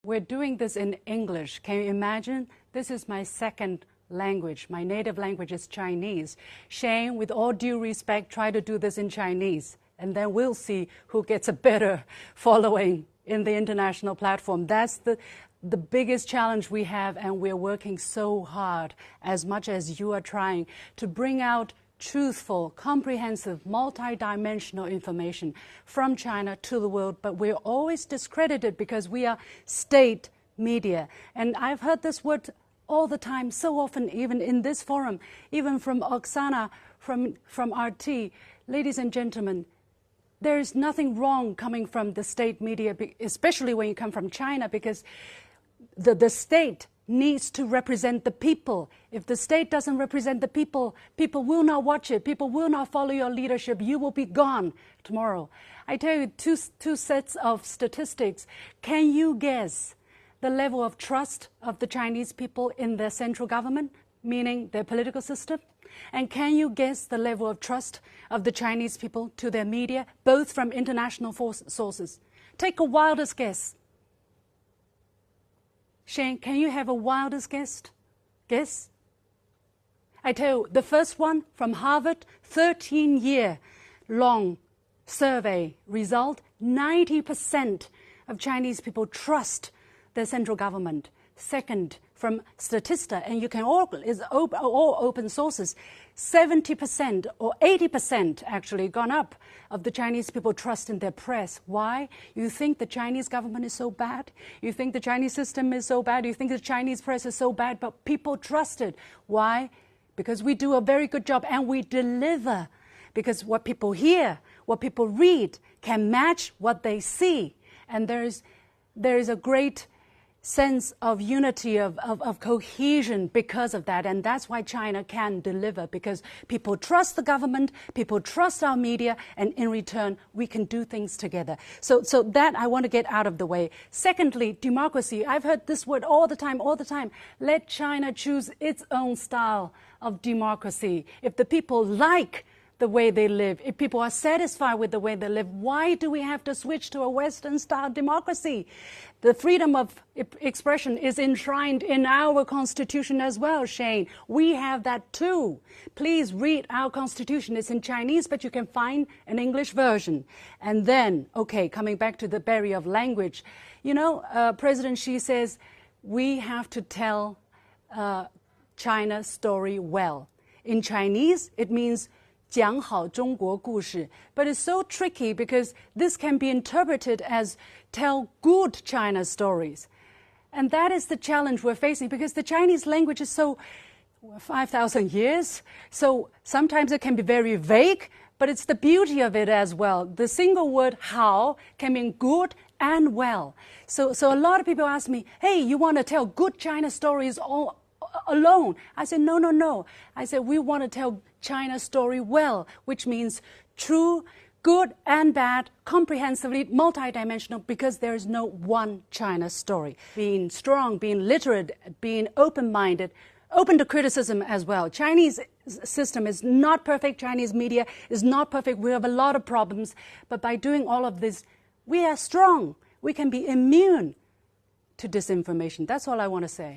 We're doing this in English. Can you imagine? This is my second language. My native language is Chinese. Shane, with all due respect, try to do this in Chinese, and then we'll see who gets a better following in the international platform. That's the biggest challenge we have, and we're working so hard, as much as you are trying, to bring out truthful, comprehensive, multidimensional information from China to the world, but we're always discredited because we are state media. And I've heard this word all the time, so often, even in this forum, even from Oksana, from RT. Ladies and gentlemen, there is nothing wrong coming from the state media, especially when you come from China, because the state needs to represent the people. If the state doesn't represent the people, people will not watch it. People will not follow your leadership. You will be gone tomorrow. I tell you two sets of statistics. Can you guess the level of trust of the Chinese people in their central government, meaning their political system? And can you guess the level of trust of the Chinese people to their media, both from international sources? Take a wildest guess. Shane, can you have a wildest guess? I tell you, the first one from Harvard, 13-year-long survey result, 90% of Chinese people trust their central government. Second, from Statista, and you can all open sources, 70% or 80% actually gone up of the Chinese people trust in their press. Why? You think the Chinese government is so bad? You think the Chinese system is so bad? You think the Chinese press is so bad? But people trust it. Why? Because we do a very good job and we deliver. Because what people hear, what people read can match what they see. And there is a great sense of unity, of cohesion because of that. And that's why China can deliver, because people trust the government, people trust our media, and in return, we can do things together. So that I want to get out of the way. Secondly, democracy. I've heard this word all the time. Let China choose its own style of democracy. If the people like the way they live, if people are satisfied with the way they live, why do we have to switch to a Western-style democracy? The freedom of expression is enshrined in our Constitution as well, Shane. We have that too. Please read our Constitution. It's in Chinese, but you can find an English version. And then, okay, coming back to the barrier of language, you know, President Xi says we have to tell China's story well. In Chinese, it means 讲好中国故事. But it's so tricky because this can be interpreted as tell good China stories. And that is the challenge we're facing, because the Chinese language is so 5,000 years. So sometimes it can be very vague, but it's the beauty of it as well. The single word 好 can mean good and well. So a lot of people ask me, hey, you want to tell good China stories all alone? I said, no. I said, we want to tell China's story well, which means true, good and bad, comprehensively, multidimensional, because there is no one China story. Being strong, being literate, being open-minded, open to criticism as well. Chinese system is not perfect. Chinese media is not perfect. We have a lot of problems. But by doing all of this, we are strong. We can be immune to disinformation. That's all I want to say.